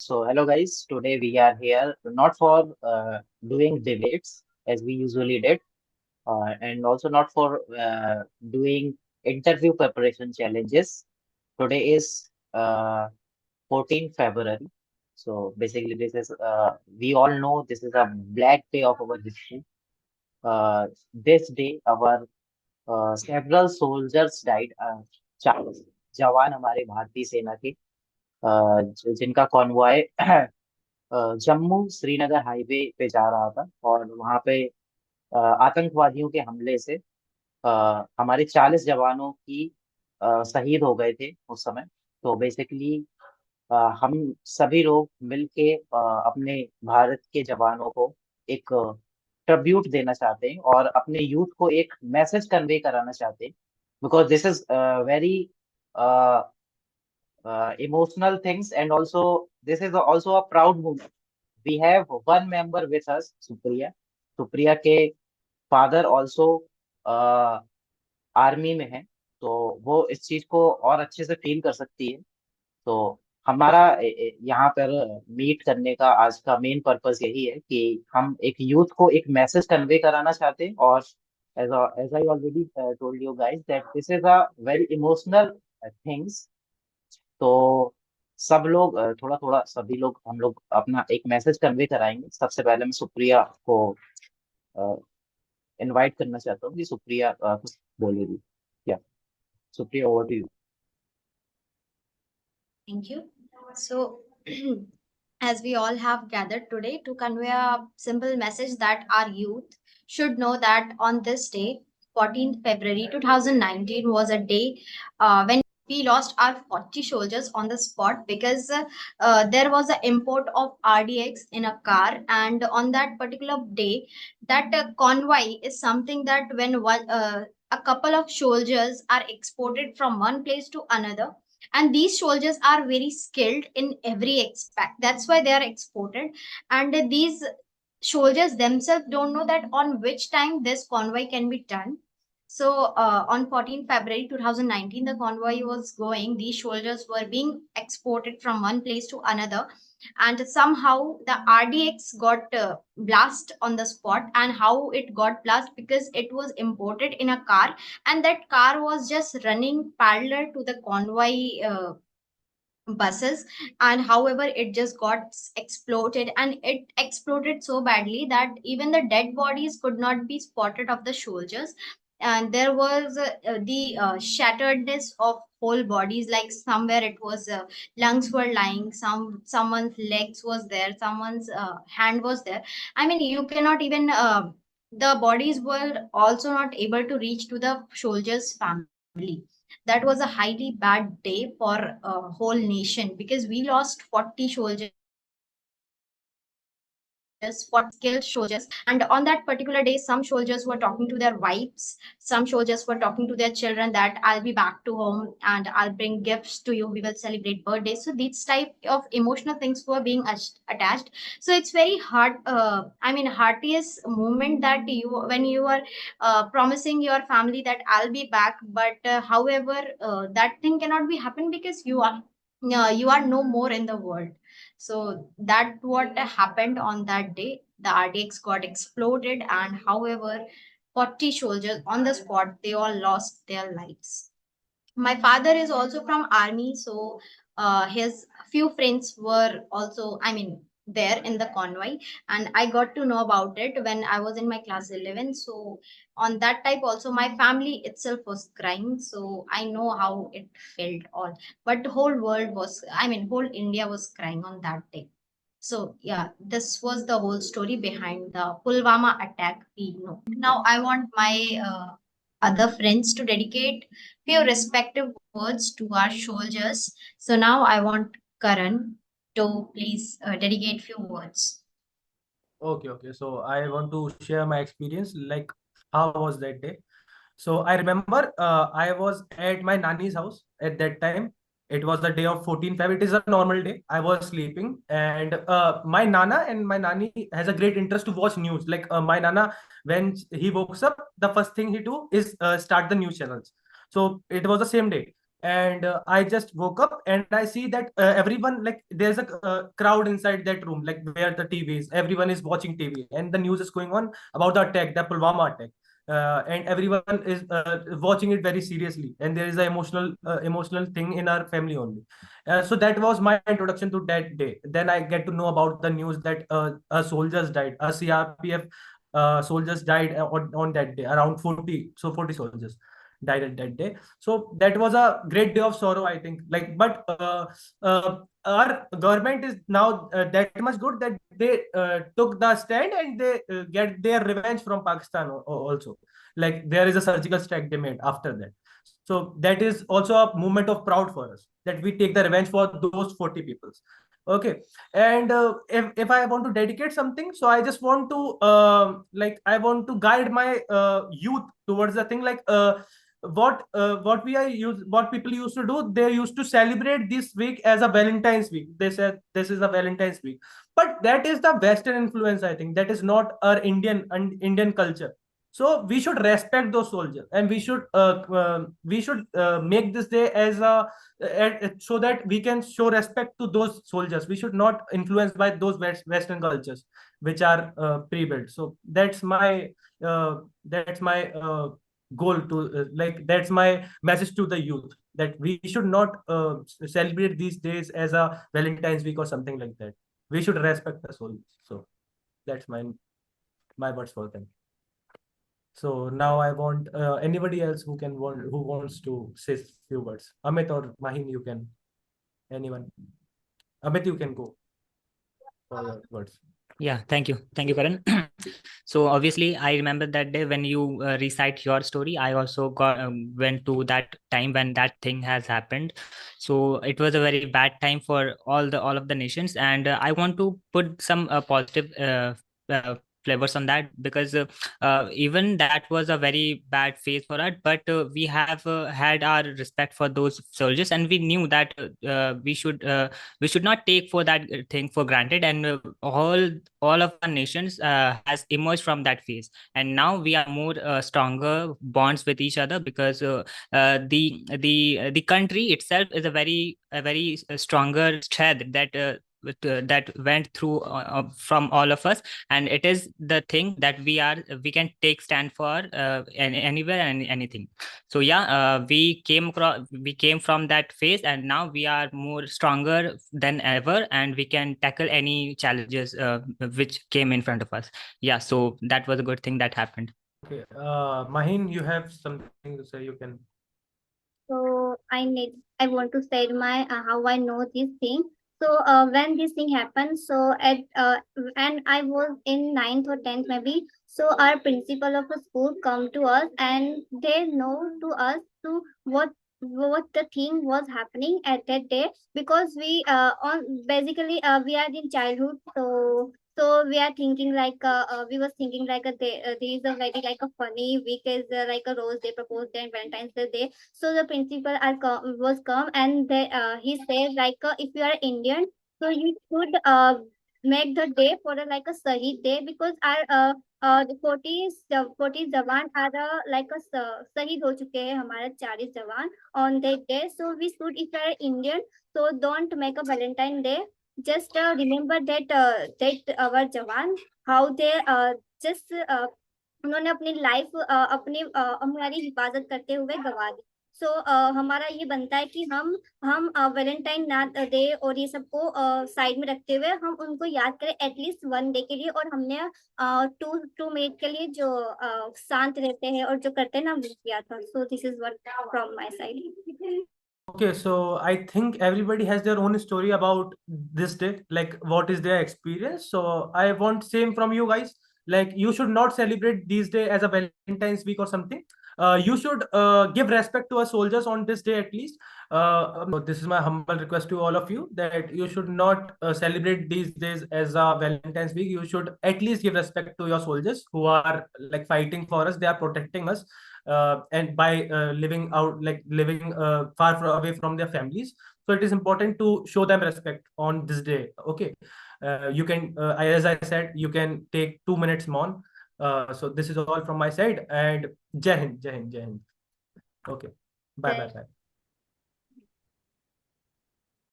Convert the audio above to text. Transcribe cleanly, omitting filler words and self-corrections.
Hello guys. Today we are here not for doing debates as we usually did, and also not for doing interview preparation challenges. Today is 14th February. So basically, this is we all know this is a black day of our history. This day, our several soldiers died. चार जवान हमारे भारतीय सेना के जिनका convoy Jammu Srinagar highway पे जा रहा था और वहां पे आतंकवादियों के हमले से हमारे 40 जवानों की शहीद हो गए थे उस समय। तो बेसिकली हम सभी लोग मिलके अपने भारत के जवानों को एक ट्रिब्यूट देना चाहते हैं और अपने यूथ को एक मैसेज कन्वे कराना चाहते हैं because this is very emotional things, and also this is also a proud moment. We have one member with us, Supriya. Supriya के फादर ऑल्सो आर्मी में है, तो वो इस चीज को और अच्छे से फील कर सकती है। तो हमारा यहाँ पर मीट करने का आज का मेन पर्पस यही है कि हम एक यूथ को एक मैसेज कन्वे कराना चाहते हैं। और as I already told you guys that this is a very emotional things. तो सब लोग थोड़ा थोड़ा सभी लोग हम लोग अपना एक मैसेज कन्वे कराएंगे। सबसे पहले मैं सुप्रिया को इनवाइट करना चाहता हूँ कि सुप्रिया कुछ बोलेगी। या Supriya, over to you. Thank you. So, as we all have gathered today to convey a simple message that our youth should know that on this day, 14th February 2019, was a day when we lost our 40 soldiers on the spot because there was an import of RDX in a car, and on that particular day, that convoy is something that when a couple of soldiers are exported from one place to another, and these soldiers are very skilled in every aspect, that's why they are exported. And these soldiers themselves don't know that on which time this convoy can be done. So on 14 February 2019, the convoy was going, these soldiers were being exported from one place to another, and somehow the RDX got blast on the spot. And how it got blast? Because it was imported in a car, and that car was just running parallel to the convoy buses. And however, it just got exploded, and it exploded so badly that even the dead bodies could not be spotted of the soldiers. And there was the shatteredness of whole bodies, like somewhere it was lungs were lying, someone's legs was there, someone's hand was there. I mean, you cannot even the bodies were also not able to reach to the soldiers family. That was a highly bad day for a whole nation, because we lost 40 soldiers, 40 skilled soldiers. And on that particular day, some soldiers were talking to their wives, some soldiers were talking to their children that I'll be back to home and I'll bring gifts to you, we will celebrate birthdays. So these type of emotional things were being attached. So it's very hard, heartiest moment that you, when you are promising your family that I'll be back, but however, that thing cannot be happen because you are no more in the world. So that what happened on that day. The RDX got exploded, and however, 40 soldiers on the spot, they all lost their lives. My father is also from army, so his few friends were also, there in the convoy, and I got to know about it when I was in my class 11. So on that type also, my family itself was crying, so I know how it felt all. But the whole world was, whole India was crying on that day. So yeah, this was the whole story behind the Pulwama attack. We know. Now I want my other friends to dedicate few respective words to our soldiers. So now I want Karan to please dedicate few words. Okay. So I want to share my experience. Like, how was that day? So I remember I was at my nani's house at that time. It was the day of 14th Feb. It is a normal day. I was sleeping, and my nana and my nani has a great interest to watch news. Like my nana, when he wakes up, the first thing he do is start the news channels. So it was the same day. And I just woke up and I see that everyone, like there's a crowd inside that room, like where the TV is, everyone is watching TV, and the news is going on about the attack, the Pulwama attack. And everyone is watching it very seriously, and there is an emotional thing in our family only. So that was my introduction to that day. Then I get to know about the news that a soldiers died, a CRPF soldiers died on that day, around 40, so 40 soldiers died at that day. So that was a great day of sorrow, I think. Like, but our government is now that much good that they took the stand and they get their revenge from Pakistan also. Like, there is a surgical strike they made after that. So that is also a movement of proud for us, that we take the revenge for those 40 peoples. Okay. And if I want to dedicate something, so I just want to like I want to guide my youth towards the thing, like what people used to do. They used to celebrate this week as a Valentine's week. They said this is a Valentine's week, but that is the Western influence. I think that is not our Indian culture. So we should respect those soldiers, and we should make this day as a so that we can show respect to those soldiers. We should not influenced by those Western cultures which are pre-built. So that's my goal to like that's my message to the youth, that we should not celebrate these days as a Valentine's week or something like that. We should respect the soul. So that's my words for them. So now I want anybody else who wants to say few words. Amit or Mahin, you can. Anyone. Amit, you can go for your words. Yeah, thank you, Karan. So obviously, I remember that day when you recite your story. I also got went to that time when that thing has happened. So it was a very bad time for all of the nations, and I want to put some positive flavors on that, because even that was a very bad phase for us. But we have had our respect for those soldiers, and we knew that we should not take for that thing for granted, and all of our nations has emerged from that phase, and now we are more stronger bonds with each other, because the country itself is a very stronger thread that went through from all of us, and it is the thing that we can take stand for anywhere and anything. So yeah, we came from that phase, and now we are more stronger than ever, and we can tackle any challenges which came in front of us. Yeah, so that was a good thing that happened. Okay. Mahin, you have something to say. You can. So I want to say my how I know this thing. So when this thing happened, so at and I was in ninth or tenth maybe. So our principal of a school come to us and they know to us to what the thing was happening at that day, because we on basically we are in childhood. So we are thinking like we was thinking like there is a very like a funny week is like a Rose Day, Proposed Day, and Valentine's Day. So the principal was come and he said like if you are Indian, so you should make the day for a, like a Sahid day, because our the 40 जवान are like a शहीद हो चुके हैं हमारे 40 जवान on that day. So we should, if you are Indian, so don't make a Valentine day. Just remember that our jawan how they just उन्होंने अपनी life अपनी हमारी हिफाजत करते हुए गंवा दी. सो हमारा ये बनता है कि हम वैलेंटाइन ना डे और ये सबको साइड में रखते हुए हम उनको याद करें एटलीस्ट वन डे के लिए, और हमने टू टू मिनट के लिए जो शांत रहते हैं और जो करते हैं ना, वो किया था. So this is what from my side. Okay, so I think everybody has their own story about this day, like what is their experience. So I want same from you guys. Like, you should not celebrate this day as a Valentine's week or something. You should give respect to our soldiers on this day at least. So this is my humble request to all of you, that you should not celebrate these days as a Valentine's week. You should at least give respect to your soldiers who are like fighting for us. They are protecting us, and by living away from their families. So it is important to show them respect on this day. Okay. You can as I said, you can take 2 minutes more. So this is all from my side, and Jai Hind, Jai Hind, Jai Hind. Okay. Bye, bye, bye.